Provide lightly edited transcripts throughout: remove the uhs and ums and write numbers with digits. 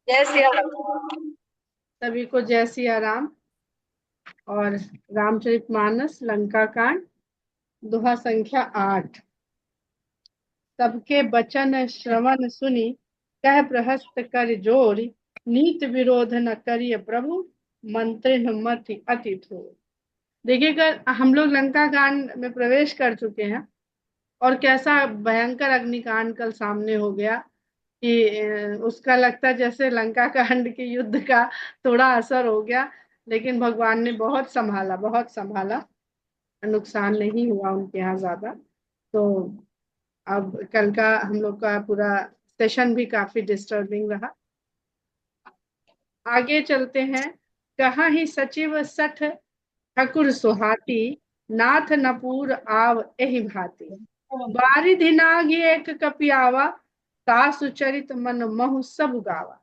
जय सिया राम। सभी को जय सिया राम। और रामचरितमानस लंका कांड दोहा संख्या 8। सबके बचन श्रवण सुनी कह प्रहस्त कर जोर, नीत विरोध न करिय प्रभु मंत्र मति अति थोर। देखिएगा, हम लोग लंका कांड में प्रवेश कर चुके हैं और कैसा भयंकर अग्निकांड कल सामने हो गया कि उसका लगता है जैसे लंका कांड के युद्ध का थोड़ा असर हो गया। लेकिन भगवान ने बहुत संभाला, बहुत संभाला। नुकसान नहीं हुआ उनके यहाँ ज्यादा। तो अब कल का हम लोग का पूरा सेशन भी काफी डिस्टर्बिंग रहा। आगे चलते हैं। कहाँ ही सचिव सठ ठकुर सुहाती, नाथ नपुर आव एहि भांति। बारिधि नाग एक कपियावा, तासु चरित मन महु सब गावा।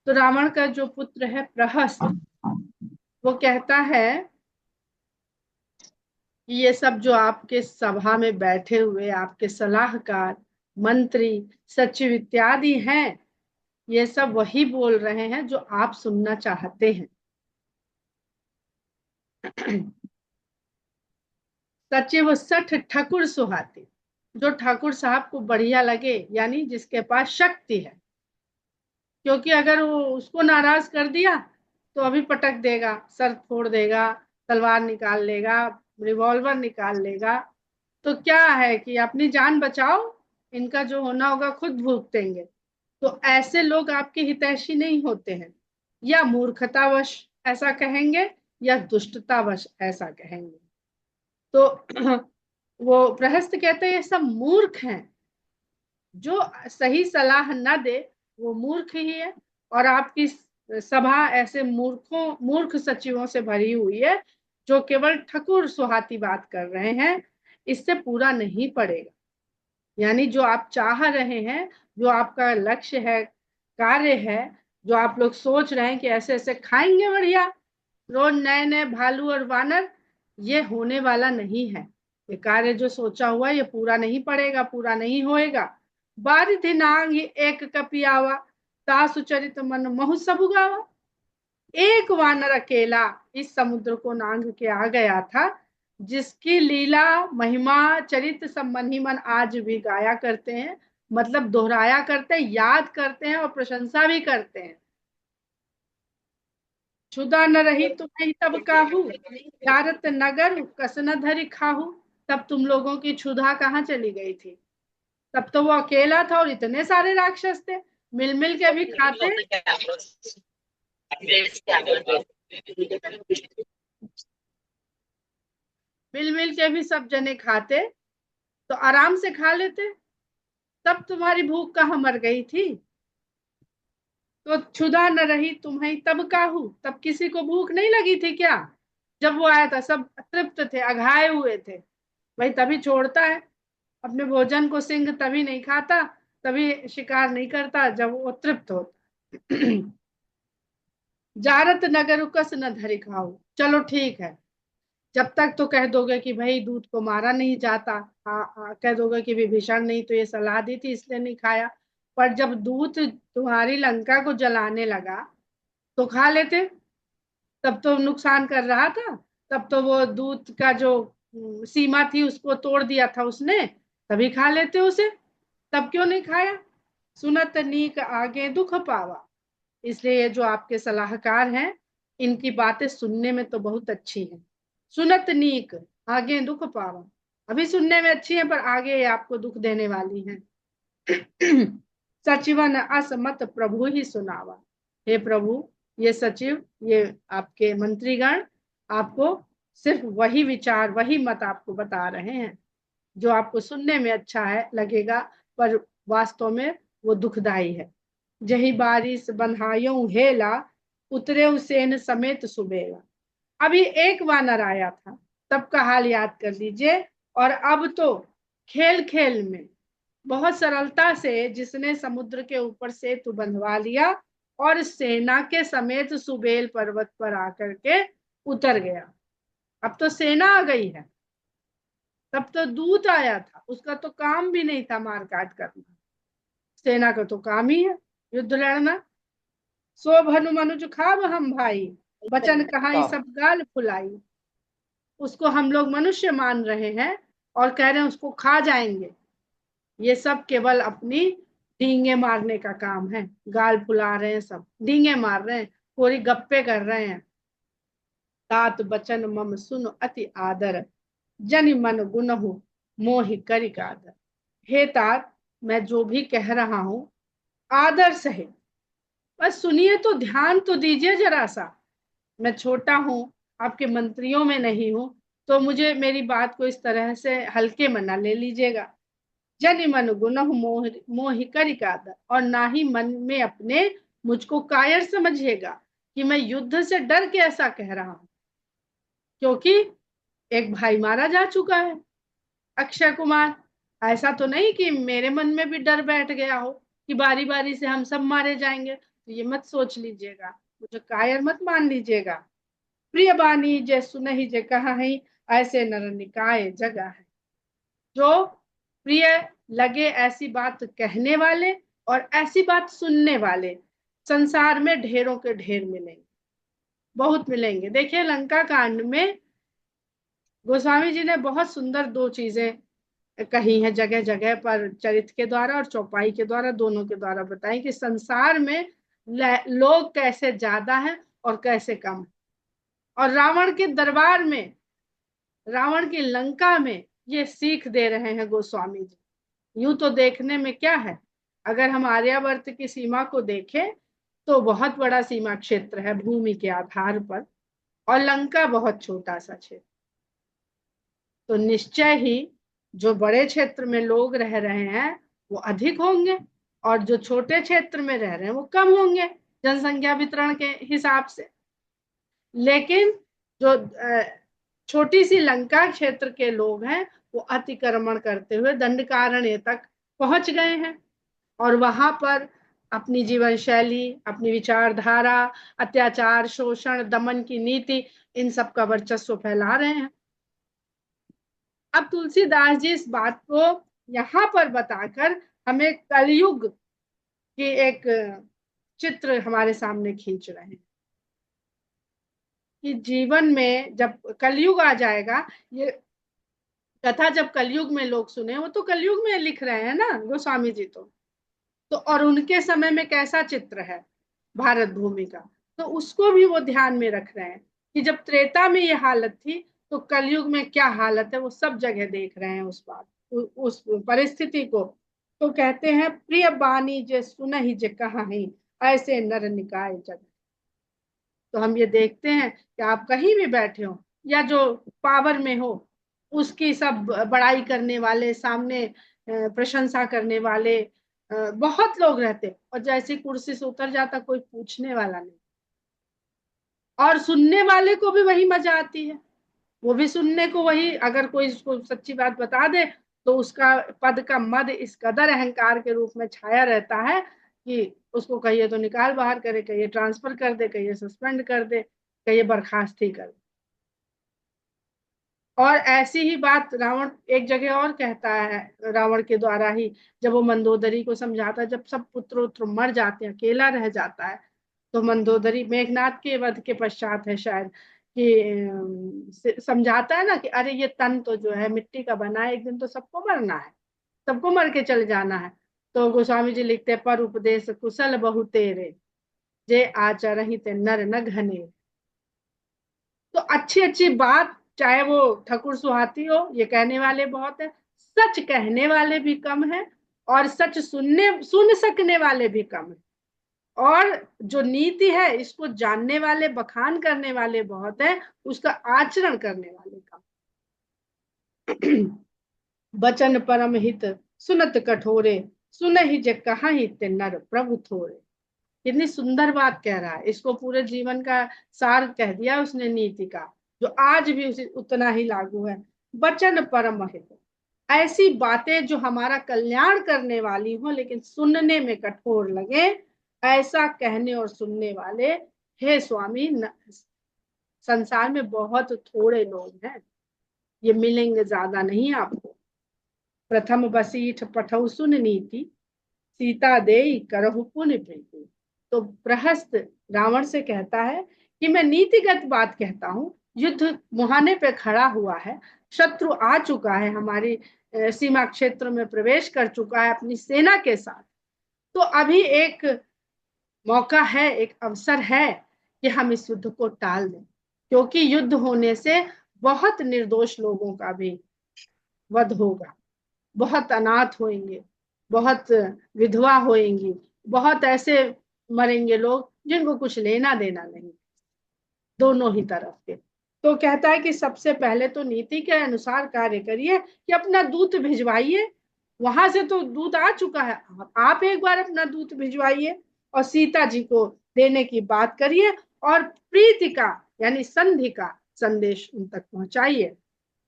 तो रावण का जो पुत्र है प्रहस्त, वो कहता है कि ये सब जो आपके सभा में बैठे हुए आपके सलाहकार, मंत्री, सचिव इत्यादि हैं, ये सब वही बोल रहे हैं जो आप सुनना चाहते हैं। सचिव सठ ठाकुर सुहाती, जो ठाकुर साहब को बढ़िया लगे, यानी जिसके पास शक्ति है। क्योंकि अगर वो उसको नाराज कर दिया तो अभी पटक देगा, सर फोड़ देगा, तलवार निकाल लेगा, रिवॉल्वर निकाल लेगा। तो क्या है कि अपनी जान बचाओ, इनका जो होना होगा खुद भुगतेंगे। तो ऐसे लोग आपके हितैषी नहीं होते हैं। या मूर्खतावश ऐसा कहेंगे या दुष्टतावश ऐसा कहेंगे। तो वो प्रहस्त कहते हैं ये सब मूर्ख हैं। जो सही सलाह न दे वो मूर्ख ही है। और आपकी सभा ऐसे मूर्ख सचिवों से भरी हुई है जो केवल ठकुर सुहाती बात कर रहे हैं। इससे पूरा नहीं पड़ेगा। यानी जो आप चाह रहे हैं, जो आपका लक्ष्य है, कार्य है, जो आप लोग सोच रहे हैं कि ऐसे ऐसे खाएंगे बढ़िया रोज नए नए भालू और वानर, ये होने वाला नहीं है। ये कार्य जो सोचा हुआ है ये पूरा नहीं पड़ेगा, पूरा नहीं होएगा। बारिधि नांग एक कपियावा, तासु चरित मन महु सबु गावा। एक वानर अकेला इस समुद्र को नांग के आ गया था, जिसकी लीला महिमा चरित्र संबंधी मन आज भी गाया करते हैं। मतलब दोहराया करते हैं, याद करते हैं और प्रशंसा भी करते हैं। क्षुधा न रही तुम्हें तब काहू, भारत नगर कस न धरि खाहू। तब तुम लोगों की क्षुधा कहाँ चली गई थी? तब तो वो अकेला था और इतने सारे राक्षस थे, मिल मिल के भी खाते, मिल मिल के भी सब जने खाते, तो आराम से खा लेते। तब तुम्हारी भूख कहाँ मर गई थी? तो क्षुधा न रही तुम्हें तब काहू, तब किसी को भूख नहीं लगी थी क्या? जब वो आया था सब तृप्त थे, अघाए हुए थे। भाई तभी छोड़ता है अपने भोजन को, सिंह तभी नहीं खाता, तभी शिकार नहीं करता जब वो तृप्त होता। जारत नगर कस न धरि खाओ। चलो ठीक है, जब तक तो कह दोगे कि भाई दूध को मारा नहीं जाता, कह दोगे कि विभीषण नहीं तो ये सलाह दी थी इसलिए नहीं खाया। पर जब दूध तुम्हारी लंका को जलाने लगा तो खा लेते। तब तो नुकसान कर रहा था, तब तो वो दूध का जो सीमा थी उसको तोड़ दिया था उसने, तभी खा लेते उसे। तब क्यों नहीं खाया? सुनत नीक आगे दुख पावा। इसलिए ये जो आपके सलाहकार हैं, इनकी बातें सुनने में तो बहुत अच्छी हैं। सुनत नीक आगे दुख पावा, अभी सुनने में अच्छी है पर आगे ये आपको दुख देने वाली हैं। सचिवन असमत प्रभु ही सुनावा। हे प्रभु, ये सचिव, ये आपके मंत्रीगण आपको सिर्फ वही विचार, वही मत आपको बता रहे हैं जो आपको सुनने में अच्छा है लगेगा, पर वास्तव में वो दुखदाई है। जही बारिश बंधायो हेला, उतरे सेन समेत सुबेला। अभी एक वानर आया था, तब का हाल याद कर लीजिए। और अब तो खेल खेल में बहुत सरलता से जिसने समुद्र के ऊपर सेतु बंधवा लिया और सेना के समेत सुबेल पर्वत पर आकर के उतर गया। अब तो सेना आ गई है, तब तो दूत आया था, उसका तो काम भी नहीं था मार काट करना। सेना का तो काम ही है युद्ध लड़ना। सो भनु मनुज खाव हम भाई, बचन कहाई वाह। सब गाल फुलाई। उसको हम लोग मनुष्य मान रहे हैं और कह रहे हैं उसको खा जाएंगे। ये सब केवल अपनी डींगे मारने का काम है, गाल फुला रहे हैं, सब डींगे मार रहे हैं, पूरी गप्पे कर रहे हैं। तात बचन मम सुन अति आदर, जनि मन गुनहु मोहि करि कादर। हे तात, मैं जो भी कह रहा हूं आदर सहित बस सुनिए, तो ध्यान तो दीजिए जरा सा। मैं छोटा हूँ, आपके मंत्रियों में नहीं हूँ, तो मुझे मेरी बात को इस तरह से हल्के में ना ले लीजिएगा। जनि मन गुनहु मोहि करि कादर, और ना ही मन में अपने मुझको कायर समझिएगा कि मैं युद्ध से डर के ऐसा कह रहा हूं, क्योंकि एक भाई मारा जा चुका है, अक्षय कुमार। ऐसा तो नहीं कि मेरे मन में भी डर बैठ गया हो कि बारी बारी से हम सब मारे जाएंगे, तो ये मत सोच लीजिएगा, मुझे कायर मत मान लीजिएगा। प्रिय बानी जय सुनहि जय कहा है, ऐसे नर निकाय जगह है। जो प्रिय लगे ऐसी बात कहने वाले और ऐसी बात सुनने वाले संसार में ढेरों के ढेर मिलेंगे, बहुत मिलेंगे। देखिए लंका कांड में गोस्वामी जी ने बहुत सुंदर दो चीजें कही हैं, जगह जगह पर चरित्र के द्वारा और चौपाई के द्वारा, दोनों के द्वारा बताई कि संसार में लोग कैसे ज्यादा हैं और कैसे कम है। और रावण के दरबार में, रावण की लंका में ये सीख दे रहे हैं गोस्वामी जी। यूं तो देखने में क्या है, अगर हम आर्यावर्त की सीमा को देखें तो बहुत बड़ा सीमा क्षेत्र है भूमि के आधार पर, और लंका बहुत छोटा सा क्षेत्र। तो निश्चय ही जो बड़े क्षेत्र में लोग रह रहे हैं वो अधिक होंगे, और जो छोटे क्षेत्र में रह रहे हैं वो कम होंगे जनसंख्या वितरण के हिसाब से। लेकिन जो छोटी सी लंका क्षेत्र के लोग हैं वो अतिक्रमण करते हुए दंडकारण्य तक पहुंच गए हैं, और वहां पर अपनी जीवन शैली, अपनी विचारधारा, अत्याचार, शोषण, दमन की नीति, इन सब का वर्चस्व फैला रहे हैं। अब तुलसीदास जी इस बात को यहाँ पर बताकर हमें कलयुग की एक चित्र हमारे सामने खींच रहे हैं कि जीवन में जब कलयुग आ जाएगा, ये कथा जब कलयुग में लोग सुने, वो तो कलयुग में लिख रहे हैं ना गोस्वामी जी तो और उनके समय में कैसा चित्र है भारत भूमि का, तो उसको भी वो ध्यान में रख रहे हैं कि जब त्रेता में ये हालत थी तो कलयुग में क्या हालत है, वो सब जगह देख रहे हैं उस बात, उस परिस्थिति को। तो कहते हैं प्रिय बानी जे सुनहि जे कहाहि, ऐसे नर निकाय जग। तो हम ये देखते हैं कि आप कहीं भी बैठे हो या जो पावर में हो, उसकी सब बड़ाई करने वाले, सामने प्रशंसा करने वाले बहुत लोग रहते, और जैसी कुर्सी से उतर जाता कोई पूछने वाला नहीं, और सुनने वाले को भी वही मजा आती है। वो भी सुनने को वही, अगर कोई उसको सच्ची बात बता दे तो उसका पद का मद इस कदर अहंकार के रूप में छाया रहता है कि उसको कहिए तो निकाल बाहर करे, कहिए ट्रांसफर कर दे, कहिए सस्पेंड कर दे, कहिए बर्खास्त ही कर दे। और ऐसी ही बात रावण एक जगह और कहता है, रावण के द्वारा ही, जब वो मंदोदरी को समझाता है, जब सब पुत्र उत्र मर जाते हैं, अकेला रह जाता है, तो मंदोदरी मेघनाथ के वध के पश्चात है शायद, कि समझाता है ना कि अरे ये तन तो जो है मिट्टी का बना है, एक दिन तो सबको मरना है, सबको मर के चले जाना है। तो गोस्वामी जी लिखते हैं, पर उपदेश कुशल बहु तेरे, जे आचरहि ते नर न घने। तो अच्छी अच्छी बात, चाहे वो ठकुर सुहाती हो, ये कहने वाले बहुत है, सच कहने वाले भी कम है, और सच सुन सकने वाले भी कम है, और जो नीति है इसको जानने वाले, बखान करने वाले बहुत है, उसका आचरण करने वाले कम। बचन परम हित सुनत कठोरे, सुन ही जे कहा ही ते नर प्रभु थोरे। कितनी सुंदर बात कह रहा है, इसको पूरे जीवन का सार कह दिया उसने नीति का, जो आज भी उसी उतना ही लागू है। वचन परम हित, ऐसी बातें जो हमारा कल्याण करने वाली हो लेकिन सुनने में कठोर लगे, ऐसा कहने और सुनने वाले हे स्वामी संसार में बहुत थोड़े लोग हैं, ये मिलेंगे ज्यादा नहीं आपको। प्रथम बसीठ पठौ सुन नीति, सीता दे करहु पुन प्रीति। तो प्रहस्त रावण से कहता है कि मैं नीतिगत बात कहता हूँ, युद्ध मुहाने पे खड़ा हुआ है, शत्रु आ चुका है, हमारी सीमा क्षेत्र में प्रवेश कर चुका है अपनी सेना के साथ। तो अभी एक मौका है, एक अवसर है कि हम इस युद्ध को टाल दें, क्योंकि युद्ध होने से बहुत निर्दोष लोगों का भी वध होगा, बहुत अनाथ होंगे, बहुत विधवा होंगी, बहुत ऐसे मरेंगे लोग जिनको कुछ लेना देना नहीं, दोनों ही तरफ के। तो कहता है कि सबसे पहले तो नीति के अनुसार कार्य करिए कि अपना दूत भिजवाइए, वहां से तो दूत आ चुका है, आप एक बार अपना दूत भिजवाइए और सीता जी को देने की बात करिए और प्रीति का यानी संधि का संदेश उन तक पहुंचाइए।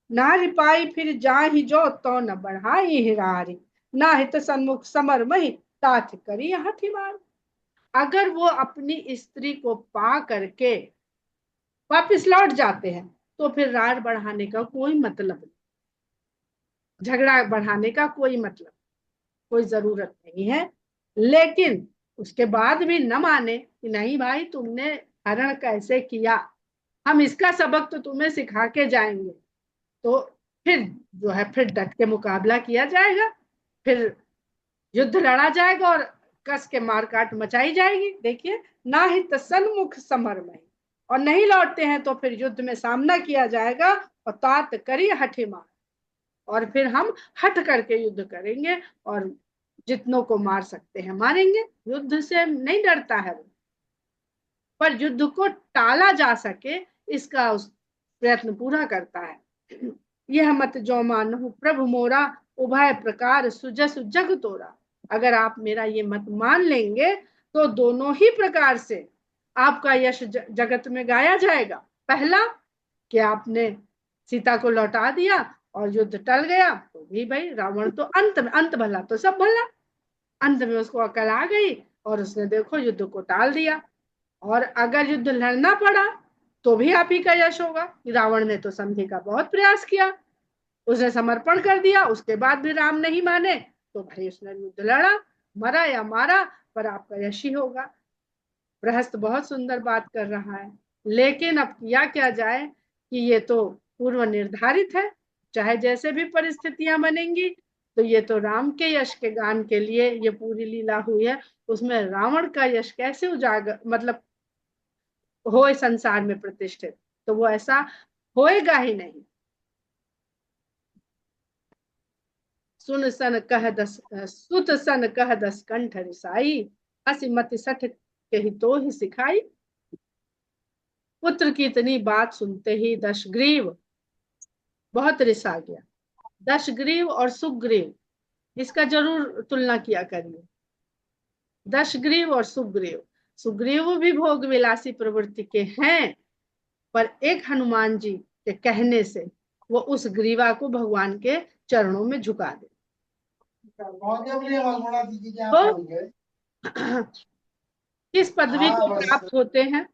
ना रिपाई फिर जा ही जो तो न बढ़ाई हिरारी, ना हित सन्मुख समर मही तात करी हठीमार। अगर वो अपनी स्त्री को पा करके वापिस लौट जाते हैं तो फिर रार बढ़ाने का कोई मतलब नहीं, झगड़ा बढ़ाने का कोई मतलब, कोई जरूरत नहीं है। लेकिन उसके बाद भी न माने कि नहीं भाई तुमने हरण कैसे किया, हम इसका सबक तो तुम्हें सिखा के जाएंगे, तो फिर जो है फिर डट के मुकाबला किया जाएगा, फिर युद्ध लड़ा जाएगा और कस के मारकाट मचाई जाएगी। देखिए, ना ही तसन्मुख समर में, और नहीं लौटते हैं तो फिर युद्ध में सामना किया जाएगा और तात करी हठे मार, और फिर हम हट करके युद्ध करेंगे और जितनों को मार सकते हैं मारेंगे। युद्ध से नहीं डरता है वो, पर युद्ध को टाला जा सके इसका उस प्रयत्न पूरा करता है। यह मत जो मानहु प्रभु मोरा, उभय प्रकार सुजस जग तोरा। अगर आप मेरा ये मत मान लेंगे तो दोनों ही प्रकार से आपका यश जगत में गाया जाएगा। पहला कि आपने सीता को लौटा दिया और युद्ध टल गया, तो भी भाई रावण तो अंत में, अंत भला तो सब भला, अंत में उसको अकल आ गई और उसने देखो युद्ध को टाल दिया। और अगर युद्ध लड़ना पड़ा तो भी आप ही का यश होगा कि रावण ने तो संधि का बहुत प्रयास किया, उसने समर्पण कर दिया, उसके बाद भी राम नहीं माने तो भाई उसने युद्ध लड़ा, मरा या मारा, पर आपका यश ही होगा। गृहस्थ बहुत सुंदर बात कर रहा है, लेकिन अब किया क्या जाए कि ये तो पूर्व निर्धारित है, चाहे जैसे भी परिस्थितियां बनेंगी, तो ये तो राम के यश के गान के लिए ये पूरी लीला हुई है, उसमें रावण का यश कैसे उजागर मतलब होए संसार में प्रतिष्ठित, तो वो ऐसा होएगा ही नहीं। सुन सन कह दस सुत सन कह दस कंठ रिसाई, हसी मति सठ के ही तो ही सिखाई। पुत्र की इतनी बात सुनते ही दशग्रीव बहुत रिसा गया। दशग्रीव और सुग्रीव, इसका जरूर तुलना किया करिए, दशग्रीव और सुग्रीव। सुग्रीव भी भोग विलासी प्रवृत्ति के हैं, पर एक हनुमान जी के कहने से वो उस ग्रीवा को भगवान के चरणों में झुका दे। तो किस पदवी को प्राप्त होते हैं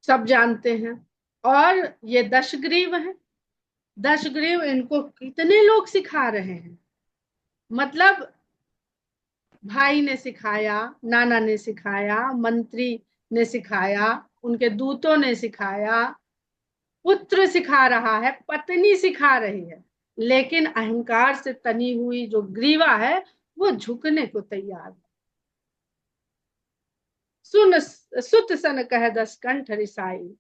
सब जानते हैं, और ये दशग्रीव है, दशग्रीव इनको कितने लोग सिखा रहे हैं, मतलब भाई ने सिखाया, नाना ने सिखाया, मंत्री ने सिखाया, उनके दूतों ने सिखाया, पुत्र सिखा रहा है, पत्नी सिखा रही है, लेकिन अहंकार से तनी हुई जो ग्रीवा है वो झुकने को तैयार है। सुन सुत सन कह दस कंठ रिसाई,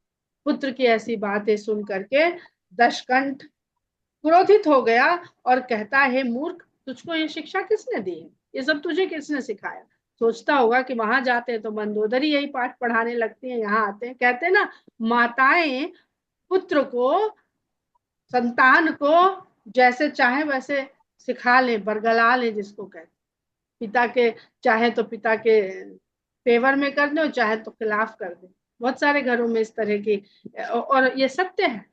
पुत्र की ऐसी बातें सुन करके दशकंठ क्रोधित हो गया और कहता है मूर्ख, तुझको ये शिक्षा किसने दी है, ये सब तुझे किसने सिखाया। सोचता होगा कि वहां जाते हैं तो मंदोदरी यही पाठ पढ़ाने लगती है, यहाँ आते हैं, कहते हैं ना माताएं पुत्र को, संतान को जैसे चाहे वैसे सिखा ले, बरगला ले जिसको कहते, पिता के चाहे तो पिता के फेवर में कर दे, चाहे तो खिलाफ कर दे, बहुत सारे घरों में इस तरह की, और ये सत्य है।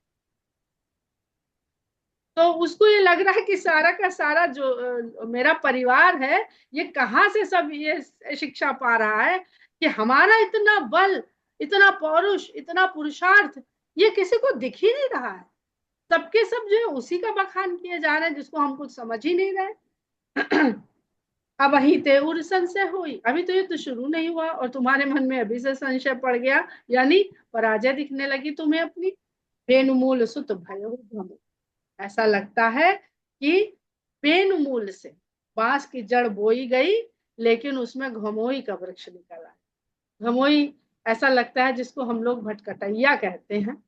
तो उसको ये लग रहा है कि सारा का सारा जो मेरा परिवार है ये कहाँ से सब ये शिक्षा पा रहा है कि हमारा इतना बल, इतना पौरुष, इतना पुरुषार्थ ये किसी को दिख ही नहीं रहा है, सबके सब जो है उसी का बखान किए जा रहे हैं जिसको हम कुछ समझ ही नहीं रहे। अब वही ते उर संशय हुई, अभी तो युद्ध शुरू नहीं हुआ और तुम्हारे मन में अभी से संशय पड़ गया, यानी पराजय दिखने लगी तुम्हें अपनी। बेनुमूल सुत भयो भ्रम, ऐसा लगता है कि बेनुमूल से बांस की जड़ बोई गई, लेकिन उसमें घमोई का वृक्ष निकल आया। घमोई ऐसा लगता है जिसको हम लोग भटकटैया कहते हैं,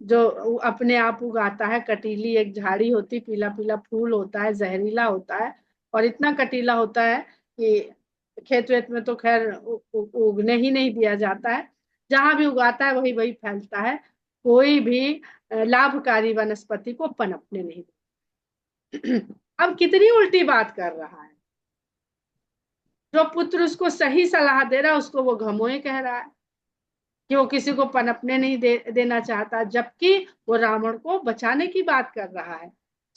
जो अपने आप उगाता है, कटीली एक झाड़ी होती, पीला पीला फूल होता है, जहरीला होता है और इतना कटीला होता है कि खेत वेत में तो खैर उगने ही नहीं दिया जाता है, जहां भी उगाता है वही वही फैलता है, कोई भी लाभकारी वनस्पति को पनपने नहीं देता। अब कितनी उल्टी बात कर रहा है, जो पुत्र उसको सही सलाह दे रहा है उसको वो घमोए कह रहा है कि वो किसी को पनपने नहीं देना चाहता, जबकि वो रावण को बचाने की बात कर रहा है।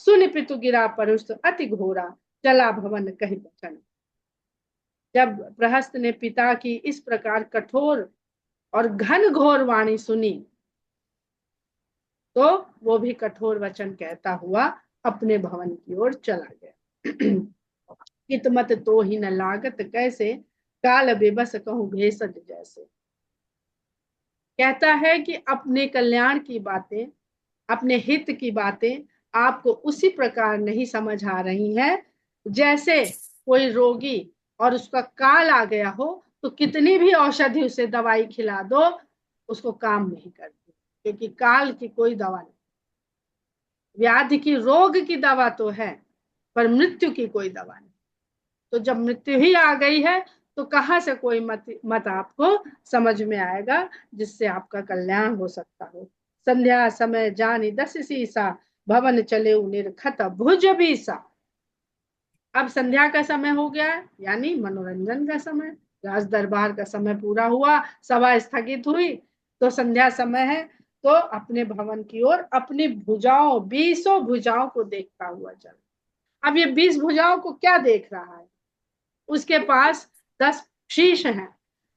सुन पितु गिरा परुष अति घोरा, चला भवन कही बचन। जब प्रहस्त ने पिता की इस प्रकार कठोर और घन घोर वाणी सुनी, तो वो भी कठोर वचन कहता हुआ अपने भवन की ओर चला गया। कित मत तो ही न लागत कैसे, काल बेबस कहूं भेषज जैसे। कहता है कि अपने कल्याण की बातें, अपने हित की बातें आपको उसी प्रकार नहीं समझ आ रही हैं जैसे कोई रोगी और उसका काल आ गया हो, तो कितनी भी औषधि उसे दवाई खिला दो उसको काम नहीं करती, क्योंकि काल की कोई दवा नहीं। व्याधि की, रोग की दवा तो है, पर मृत्यु की कोई दवा नहीं। तो जब मृत्यु ही आ गई है तो कहाँ से कोई मत आपको समझ में आएगा जिससे आपका कल्याण हो सकता हो। संध्या समय जानी 10 सीसा, भवन चले निर्खत भुज बीसा। अब संध्या का समय हो गया है, यानी मनोरंजन का समय, राज दरबार का समय पूरा हुआ, सभा स्थगित हुई, तो संध्या समय है। तो अपने भवन की ओर अपनी भुजाओं, 20 भुजाओं को देखता हुआ चल। अब ये 20 भुजाओं को क्या देख रहा है, उसके पास 10 शीश हैं।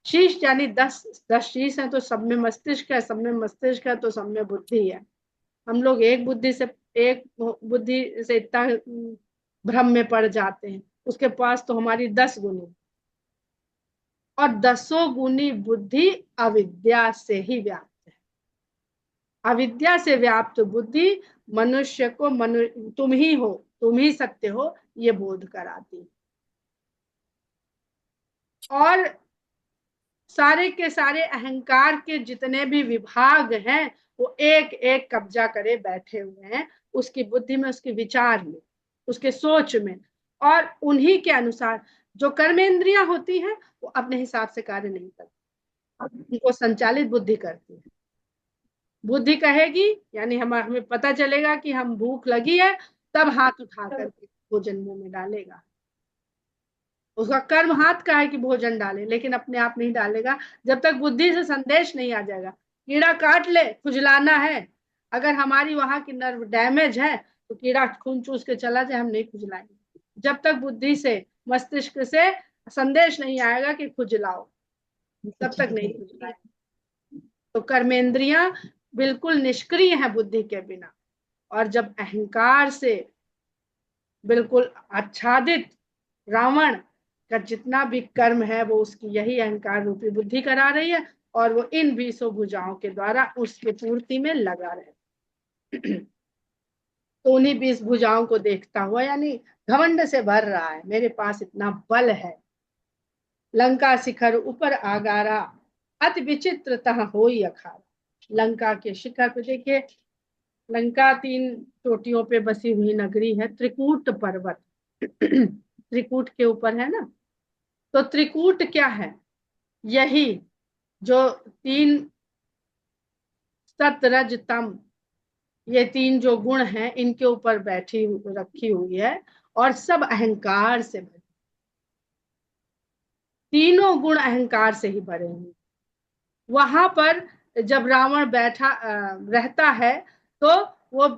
शीश यानी 10 शीश है, तो सब में मस्तिष्क है, सब में मस्तिष्क है तो सब में बुद्धि है। हम लोग एक बुद्धि से इतना भ्रम में पड़ जाते हैं, उसके पास तो हमारी 10 गुनी, और 10 गुनी बुद्धि अविद्या से ही व्याप्त है। अविद्या से व्याप्त बुद्धि मनुष्य को तुम ही हो, तुम ही सत्य हो, ये बोध कराती। और सारे के सारे अहंकार के जितने भी विभाग हैं वो एक एक कब्जा करे बैठे हुए हैं उसकी बुद्धि में, उसके विचार में, उसके सोच में, और उन्हीं के अनुसार जो कर्मेंद्रियां होती हैं वो अपने हिसाब से कार्य नहीं करती, उनको संचालित बुद्धि करती है। बुद्धि कहेगी, यानी हमें पता चलेगा कि हम भूख लगी है, तब हाथ उठा करके भोजन मुंह में डालेगा। उसका कर्म हाथ का है कि भोजन डाले, लेकिन अपने आप नहीं डालेगा जब तक बुद्धि से संदेश नहीं आ जाएगा। कीड़ा काट ले, खुजलाना है, अगर हमारी वहां की नर्व डैमेज है तो कीड़ा खून चूस के चला जाए, हम नहीं खुजलाएंगे जब तक बुद्धि से, मस्तिष्क से संदेश नहीं आएगा कि खुजलाओ, तब तक नहीं खुजलाएंगे। तो कर्मेंद्रियां बिल्कुल निष्क्रिय है बुद्धि के बिना, और जब अहंकार से बिल्कुल आच्छादित रावण का जितना भी कर्म है वो उसकी यही अहंकार रूपी बुद्धि करा रही है, और वो इन 20 भुजाओं के द्वारा उसके पूर्ति में लगा रहे। तो उन्हीं 20 भुजाओं को देखता हुआ, यानी घमंड से भर रहा है, मेरे पास इतना बल है। लंका शिखर ऊपर आगारा, अति विचित्र तह होई अखारा। लंका के शिखर पे देखिए, लंका 3 चोटियों पे बसी हुई नगरी है, त्रिकूट पर्वत त्रिकूट के ऊपर है ना। तो त्रिकूट क्या है, यही जो 3 सत रज तम, ये 3 जो गुण हैं इनके ऊपर रखी हुई है, और सब अहंकार से भरे, तीनों गुण अहंकार से ही भरे हुए। वहां पर जब रावण बैठा रहता है, तो वो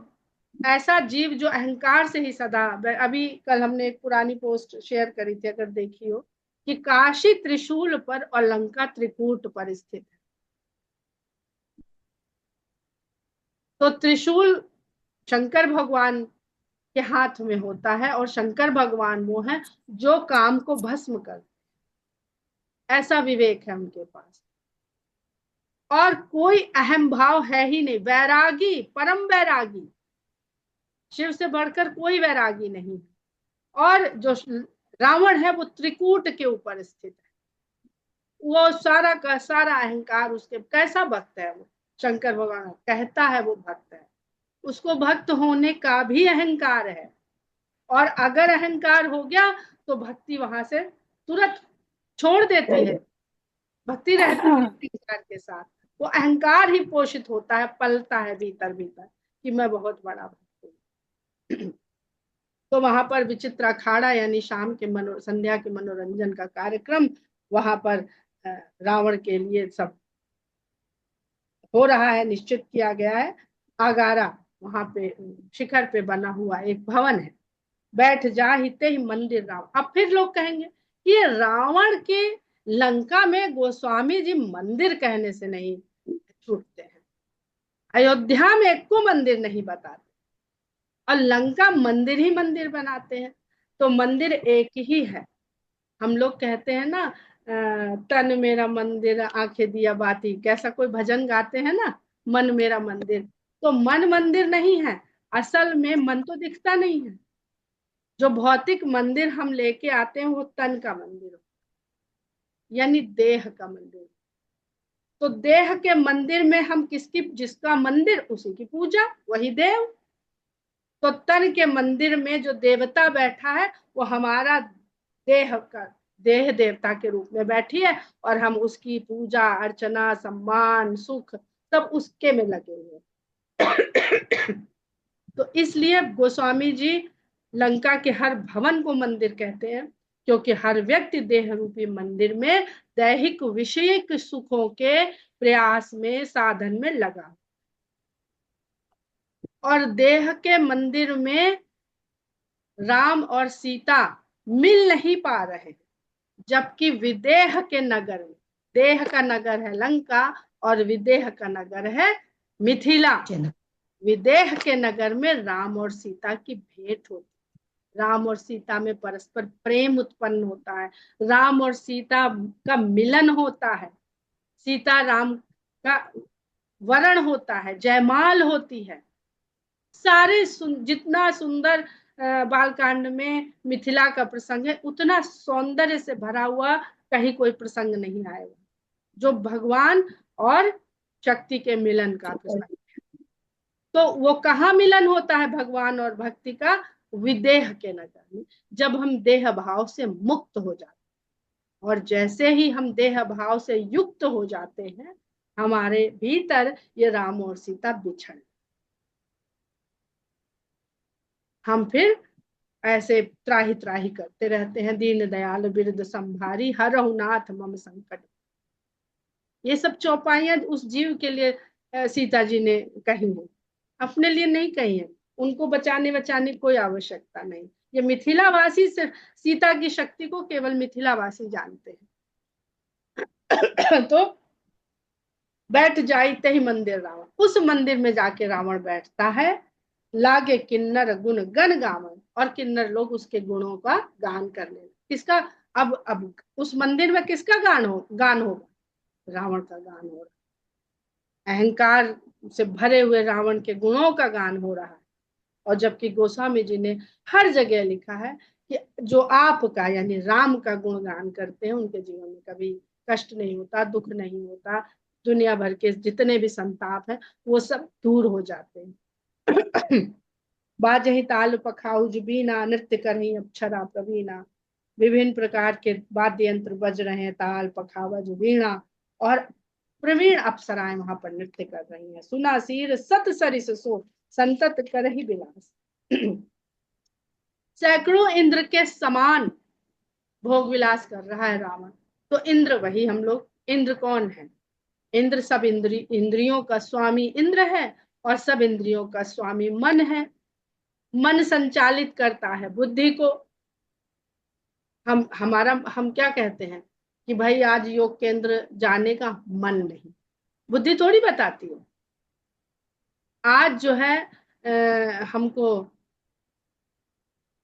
ऐसा जीव जो अहंकार से ही सदा, अभी कल हमने एक पुरानी पोस्ट शेयर करी थी अगर देखी हो, कि काशी त्रिशूल पर और लंका त्रिकूट पर स्थित है। तो त्रिशूल शंकर भगवान के हाथ में होता है और शंकर भगवान वो है जो काम को भस्म कर, ऐसा विवेक है उनके पास। और कोई अहम भाव है ही नहीं, वैरागी, परम वैरागी, शिव से बढ़कर कोई वैरागी नहीं। और जो रावण है वो त्रिकूट के ऊपर स्थित है, वो सारा का सारा अहंकार उसके, कैसा भक्त है वो, शंकर भगवान कहता है वो भक्त है, उसको भक्त होने का भी अहंकार है। और अगर अहंकार हो गया तो भक्ति वहां से तुरंत छोड़ देती है, भक्ति रहती है अहंकार के साथ। वो अहंकार ही पोषित होता है, पलता है भीतर भीतर कि मैं बहुत बड़ा भक्त हूँ। तो वहां पर विचित्र अखाड़ा यानी शाम के संध्या के मनोरंजन का कार्यक्रम वहां पर रावण के लिए सब हो रहा है, निश्चित किया गया है। आगारा वहां पे शिखर पे बना हुआ एक भवन है, बैठ जा हिते ही मंदिर रावण। अब फिर लोग कहेंगे कि ये रावण के लंका में गोस्वामी जी मंदिर कहने से नहीं छूटते हैं, अयोध्या में एक को मंदिर नहीं बताते और लंका मंदिर ही मंदिर बनाते हैं। तो मंदिर एक ही है। हम लोग कहते हैं ना तन मेरा मंदिर आंखें दिया बाती, कैसा कोई भजन गाते हैं ना, मन मेरा मंदिर। तो मन मंदिर नहीं है, असल में मन तो दिखता नहीं है। जो भौतिक मंदिर हम लेके आते हैं वो तन का मंदिर, यानी देह का मंदिर। तो देह के मंदिर में हम किसकी, जिसका मंदिर उसी की पूजा, वही देव। तो तन के मंदिर में जो देवता बैठा है वो हमारा देह का, देह देवता के रूप में बैठी है और हम उसकी पूजा अर्चना सम्मान सुख सब उसके में लगे हुए। तो इसलिए गोस्वामी जी लंका के हर भवन को मंदिर कहते हैं, क्योंकि हर व्यक्ति देह रूपी मंदिर में दैहिक विषयिक सुखों के प्रयास में साधन में लगा, और देह के मंदिर में राम और सीता मिल नहीं पा रहे, जबकि विदेह के नगर में, देह का नगर है लंका और विदेह का नगर है मिथिला, विदेह के नगर में राम और सीता की भेंट होती है, राम और सीता में परस्पर प्रेम उत्पन्न होता है, राम और सीता का मिलन होता है, सीता राम का वरण होता है, जयमाल होती है। सारे जितना सुंदर बालकांड में मिथिला का प्रसंग है, उतना सौंदर्य से भरा हुआ कहीं कोई प्रसंग नहीं आएगा जो भगवान और शक्ति के मिलन का प्रसंग। तो वो कहाँ मिलन होता है भगवान और भक्ति का, विदेह के नगर में, जब हम देह भाव से मुक्त हो जाते हैं। और जैसे ही हम देह भाव से युक्त हो जाते हैं, हमारे भीतर ये राम और सीता बिछड़, हम फिर ऐसे त्राही त्राही करते रहते हैं, दीन दयाल बिरद संभारी हरहु नाथ मम संकट। ये सब चौपाइयां उस जीव के लिए सीता जी ने कही है, अपने लिए नहीं कही है। उनको बचाने बचाने की कोई आवश्यकता नहीं। ये मिथिलावासी सिर्फ सीता की शक्ति को केवल मिथिलावासी जानते हैं। तो बैठ जाते ही मंदिर रावण, उस मंदिर में जाके रावण बैठता है, लागे किन्नर गुण गण गावन, और किन्नर लोग उसके गुणों का गान करने, किसका, अब उस मंदिर में किसका गान होगा, रावण का गान हो रहा, अहंकार से भरे हुए रावण के गुणों का गान हो रहा है। और जबकि गोस्वामी जी ने हर जगह लिखा है कि जो आपका यानी राम का गुणगान करते हैं उनके जीवन में कभी कष्ट नहीं होता, दुख नहीं होता, दुनिया भर के जितने भी संताप है वो सब दूर हो जाते हैं। बाजहि ताल पखाउज बीना, नृत्य करही अप्सरा प्रवीणा, विभिन्न प्रकार के वाद्य यंत्र बज रहे हैं, ताल पखावज वीणा, और प्रवीण अप्सराएं वहां पर नृत्य कर रही हैं। सुना सीर सत सरिस सो, संतत करही विलास। सैकड़ों इंद्र के समान भोग विलास कर रहा है रावण। तो इंद्र वही हम लोग, इंद्र कौन है, इंद्र सब इंद्रियों का स्वामी इंद्र है, और सब इंद्रियों का स्वामी मन है। मन संचालित करता है बुद्धि को। हम क्या कहते हैं कि भाई आज योग केंद्र जाने का मन नहीं, बुद्धि थोड़ी बताती है। आज जो है हमको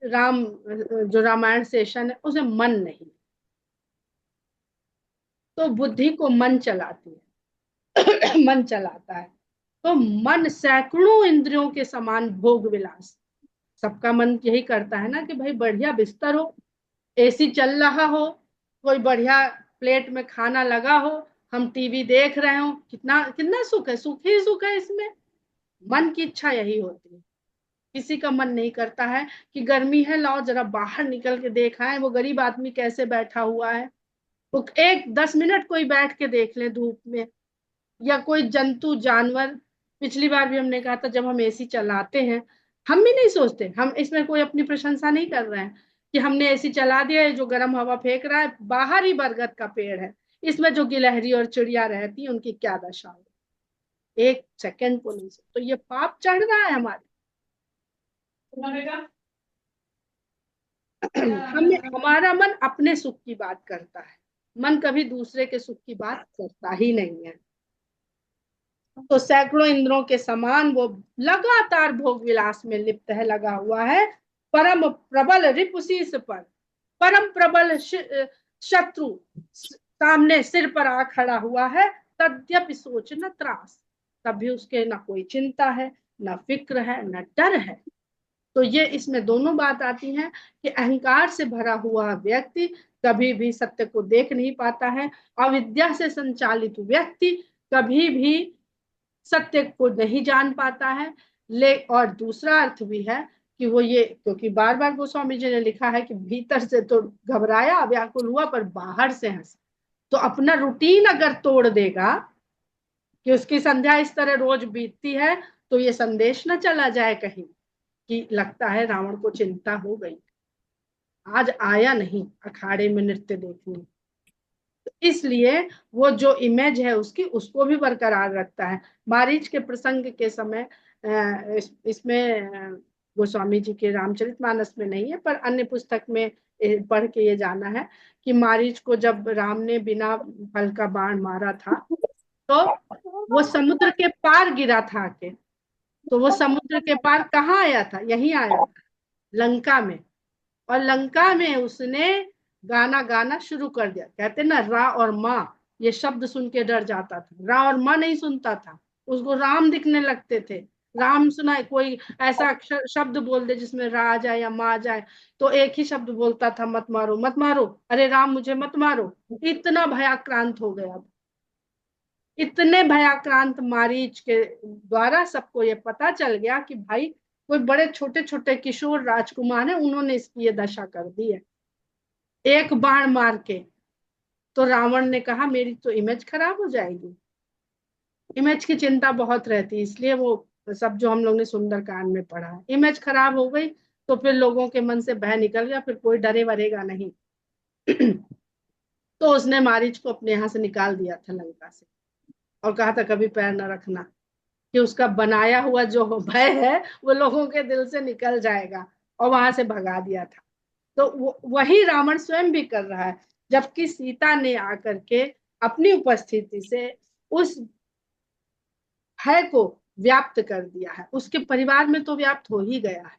राम जो रामायण सेशन है उसे मन नहीं, तो बुद्धि को मन चलाती है। मन चलाता है। तो मन सैकड़ों इंद्रियों के समान भोग विलास, सबका मन यही करता है ना कि भाई बढ़िया बिस्तर हो, एसी चल रहा हो, कोई बढ़िया प्लेट में खाना लगा हो, हम टीवी देख रहे हो, कितना कितना सुख है, सुख ही सुख है इसमें। मन की इच्छा यही होती है। किसी का मन नहीं करता है कि गर्मी है, लाओ जरा बाहर निकल के देखा है वो गरीब आदमी कैसे बैठा हुआ है, वो एक 10 मिनट कोई बैठ के देख ले धूप में, या कोई जंतु जानवर। पिछली बार भी हमने कहा था जब हम एसी चलाते हैं, हम भी नहीं सोचते, हम इसमें कोई अपनी प्रशंसा नहीं कर रहे हैं कि हमने एसी चला दिया है, जो गर्म हवा फेंक रहा है, बाहर ही बरगद का पेड़ है, इसमें जो गिलहरी और चिड़िया रहती है उनकी क्या दशा हो, एक सेकंड को नहीं सोचते। तो ये पाप चढ़ रहा है हमारे। हमें हमारा मन अपने सुख की बात करता है, मन कभी दूसरे के सुख की बात करता ही नहीं है। तो सैकड़ों इंद्रों के समान वो लगातार भोग विलास में लिप्त है, लगा हुआ है। परम प्रबल रिपुशीस पर, परम प्रबल शत्रु सामने सिर पर आ खड़ा हुआ है। तद्यपि सोच न त्रास, तभी उसके ना कोई चिंता है, ना फिक्र है, ना डर है। तो ये इसमें दोनों बात आती हैं कि अहंकार से भरा हुआ व्यक्ति कभी भी सत्य को देख नहीं पाता है, अविद्या से संचालित व्यक्ति कभी भी सत्य को नहीं जान पाता है। ले और दूसरा अर्थ भी है कि वो ये, क्योंकि बार बार गोस्वामी जी ने लिखा है कि भीतर से तो घबराया व्याकुल हुआ पर बाहर से हंस, तो अपना रूटीन अगर तोड़ देगा कि उसकी संध्या इस तरह रोज बीतती है, तो ये संदेश न चला जाए कहीं कि लगता है रावण को चिंता हो गई, आज आया नहीं अखाड़े में नृत्य देखने। तो इसलिए वो जो इमेज है उसकी, उसको भी बरकरार रखता है। मारीच के प्रसंग के समय इसमें गोस्वामी जी के रामचरितमानस में नहीं है पर अन्य पुस्तक में पढ़ के ये जाना है कि मारीच को जब राम ने बिना फल का बाण मारा था, तो वो समुद्र के पार गिरा था आके। तो वो समुद्र के पार कहाँ आया था, यहीं आया था, लंका में। और लंका में उसने गाना गाना शुरू कर दिया। कहते ना रा और माँ, ये शब्द सुन के डर जाता था, रा और माँ नहीं सुनता था, उसको राम दिखने लगते थे। राम सुना, कोई ऐसा शब्द बोल दे जिसमें रा आ जाए या माँ आ जाए, तो एक ही शब्द बोलता था, मत मारो मत मारो, अरे राम मुझे मत मारो। इतना भयाक्रांत हो गया, इतने भयाक्रांत मारीच के द्वारा सबको ये पता चल गया कि भाई कोई बड़े छोटे छोटे किशोर राजकुमार है, उन्होंने इसकी ये दशा कर दी है एक बाण मार के। तो रावण ने कहा मेरी तो इमेज खराब हो जाएगी, इमेज की चिंता बहुत रहती, इसलिए वो सब जो हम लोग ने सुंदरकांड में पढ़ा है, इमेज खराब हो गई तो फिर लोगों के मन से भय निकल गया, फिर कोई डरे वरेगा नहीं। तो उसने मारीच को अपने यहाँ से निकाल दिया था लंका से, और कहा था कभी पैर न रखना, कि उसका बनाया हुआ जो भय है वो लोगों के दिल से निकल जाएगा, और वहां से भगा दिया था। तो वही रावण स्वयं भी कर रहा है, जबकि सीता ने आकर के अपनी उपस्थिति से उस भय को व्याप्त कर दिया है। उसके परिवार में तो व्याप्त हो ही गया है,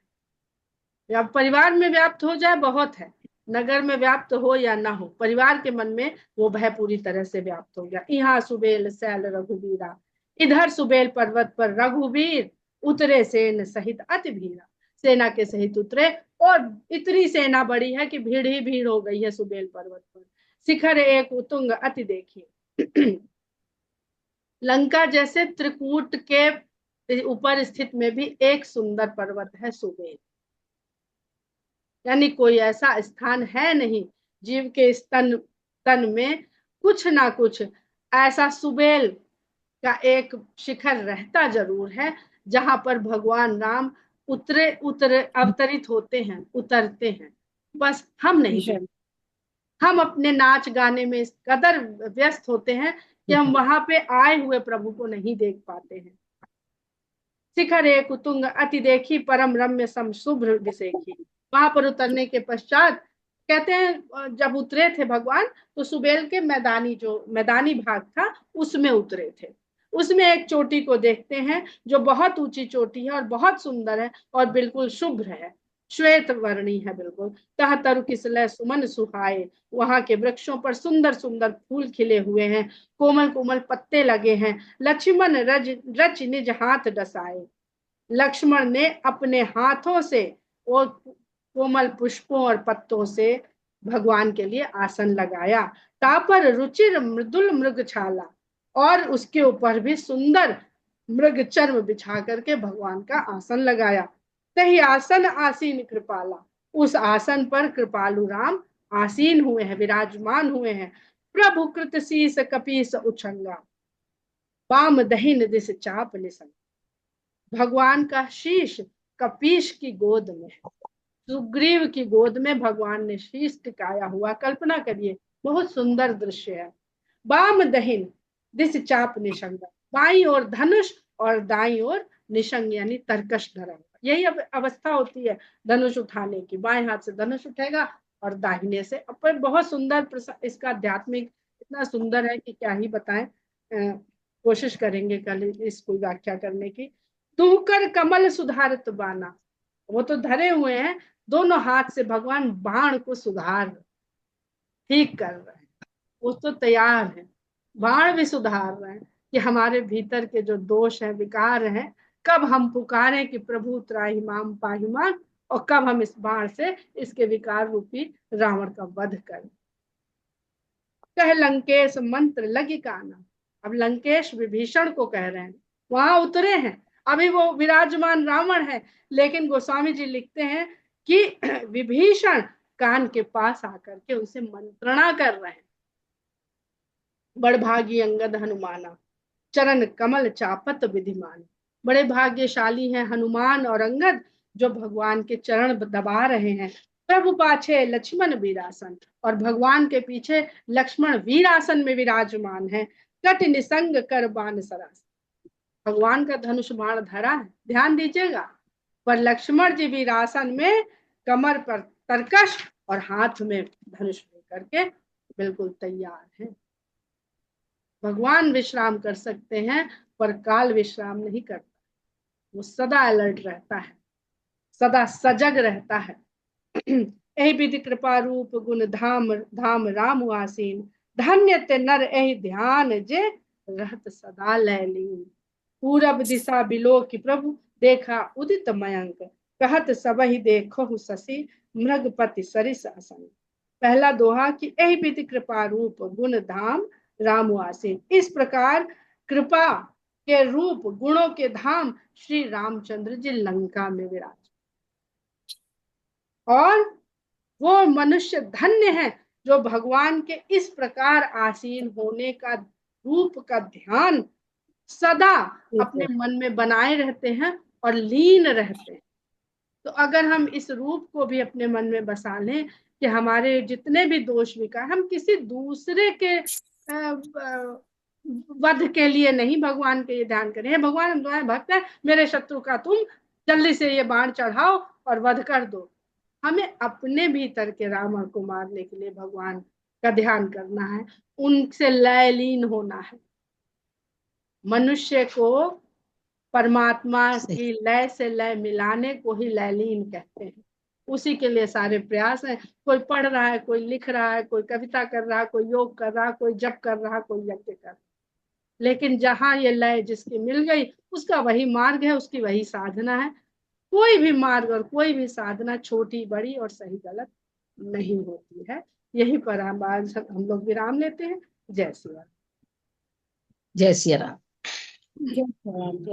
या परिवार में व्याप्त हो जाए बहुत है, नगर में व्याप्त हो या ना हो, परिवार के मन में वो भय पूरी तरह से व्याप्त हो गया। यहाँ सुबेल सैल रघुबीरा, इधर सुबेल पर्वत पर रघुवीर उतरे सेन सहित अति भीरा, सेना के सहित उतरे, और इतनी सेना बड़ी है कि भीड़ ही भीड़ हो गई है सुबेल पर्वत पर। शिखर एक उतुंग अति देखिए, लंका जैसे त्रिकूट के ऊपर स्थित में भी एक सुंदर पर्वत है सुबेल, यानी कोई ऐसा स्थान है नहीं जीव के तन में कुछ ना कुछ ऐसा सुबेल का एक शिखर रहता जरूर है, जहां पर भगवान राम उतरे अवतरित होते हैं, उतरते हैं। बस हम नहीं जानते, हम अपने नाच गाने में इस कदर व्यस्त होते हैं कि हम वहां पे आए हुए प्रभु को नहीं देख पाते हैं। शिखर एक उतुंग अति देखी, परम रम्य सम शुभ्र विसेखी। वहां पर उतरने के पश्चात कहते हैं जब उतरे थे भगवान, तो सुबेल के मैदानी भाग था उसमें उतरे थे। उसमें एक चोटी को देखते हैं जो बहुत ऊंची चोटी है और बहुत सुंदर है और बिल्कुल शुभ्र है, श्वेत वर्णी है बिल्कुल। तह तरु किसलय सुमन सुहाए, वहां के वृक्षों पर सुंदर सुंदर फूल खिले हुए हैं, कोमल कोमल पत्ते लगे हैं। लक्ष्मण रज रच निज हाथ डसाए, लक्ष्मण ने अपने हाथों से वो कोमल पुष्पों और पत्तों से भगवान के लिए आसन लगाया। तापर रुचिर मृदुल मृग छाला, और उसके ऊपर भी सुंदर मृग चर्म बिछा करके भगवान का आसन लगाया। तही आसन आसीन कृपाला, उस आसन पर कृपालु राम आसीन हुए हैं, विराजमान हुए हैं। प्रभु कृत शीस कपीस उछंगा, वाम दहिन दिस चाप निसंग, भगवान का शीश कपीश की गोद में, सुग्रीव की गोद में भगवान ने शीश टिकाया हुआ, कल्पना करिए, बहुत सुंदर दृश्य है। वाम दहिन दिस चाप निशंग, बाई और धनुष और दाई और निशंग यानी तरकश धरा हुआ, यही अवस्था होती है धनुष उठाने की। बाएं हाथ से धनुष उठेगा और दाहिने से अपन। बहुत सुंदर इसका आध्यात्मिक इतना सुंदर है कि क्या ही बताएं। कोशिश करेंगे कल इसको व्याख्या करने की। तुहकर कमल सुधारत बाना, वो तो धरे हुए हैं, दोनों हाथ से भगवान बाण को सुधार ठीक कर रहे हैं, वो तो तैयार है, बाण भी सुधार रहे हैं कि हमारे भीतर के जो दोष है, विकार हैं, कब हम पुकारें कि प्रभु त्राहिमाम पाहिमान, और कब हम इस बाण से इसके विकार रूपी रावण का वध करें। कह लंकेश मंत्र लगी काना, अब लंकेश विभीषण को कह रहे हैं, वहां उतरे हैं, अभी वो विराजमान रावण है, लेकिन गोस्वामी जी लिखते हैं कि विभीषण कान के पास आकर के उनसे मंत्रणा कर रहे हैं। बड़भागी अंगद हनुमाना, चरण कमल चापत विधिमान, बड़े भाग्यशाली हैं हनुमान और अंगद जो भगवान के चरण दबा रहे हैं। प्रभु पाछे लक्ष्मण वीरासन, और भगवान के पीछे लक्ष्मण वीरासन में विराजमान है। कट निसंग कर बाण सरास, भगवान का धनुष बाण धरा है, ध्यान दीजिएगा, पर लक्ष्मण जी वीरासन में कमर पर तरकश और हाथ में धनुष लेकर के बिल्कुल तैयार है। भगवान विश्राम कर सकते हैं पर काल विश्राम नहीं करता, वो सदा अलर्ट रहता है, सदा सजग रहता है। एहि विधि कृपा रूप गुण धाम धाम राम आसीन, धन्य ते नर एहि ध्यान जे रहत सदा लयलीन। पूरब दिशा बिलो की प्रभु देखा उदित मयंक, कहत सबहि देखो शशि मृगपति सरिस असन। पहला दोहा कि एहि विधि कृपा रूप गुण धाम राम आसीन, इस प्रकार कृपा के रूप गुणों के धाम श्री रामचंद्र जी लंका में विराज, और वो मनुष्य धन्य है जो भगवान के इस प्रकार आसीन होने का रूप का ध्यान सदा अपने मन में बनाए रहते हैं और लीन रहते हैं। तो अगर हम इस रूप को भी अपने मन में बसा लें कि हमारे जितने भी दोष विकार, हम किसी दूसरे के वध के लिए नहीं भगवान के ये ध्यान करें, भगवान हम तुम्हारे भक्त है, मेरे शत्रु का तुम जल्दी से ये बाण चढ़ाओ और वध कर दो। हमें अपने भीतर के रावण को मारने के लिए भगवान का ध्यान करना है, उनसे लयलीन होना है। मनुष्य को परमात्मा की लय से लय मिलाने को ही लयलीन कहते हैं, उसी के लिए सारे प्रयास हैं। कोई पढ़ रहा है, कोई लिख रहा है, कोई कविता कर रहा है, कोई योग कर रहा है, कोई जप कर रहा है, कोई यज्ञ कर रहा है, लेकिन जहां ये लय जिसकी मिल गई उसका वही मार्ग है, उसकी वही साधना है। कोई भी मार्ग और कोई भी साधना छोटी बड़ी और सही गलत नहीं होती है। यही पर हम लोग विराम लेते हैं। जय श्री राम। जय श्री राम। जय श्री राम।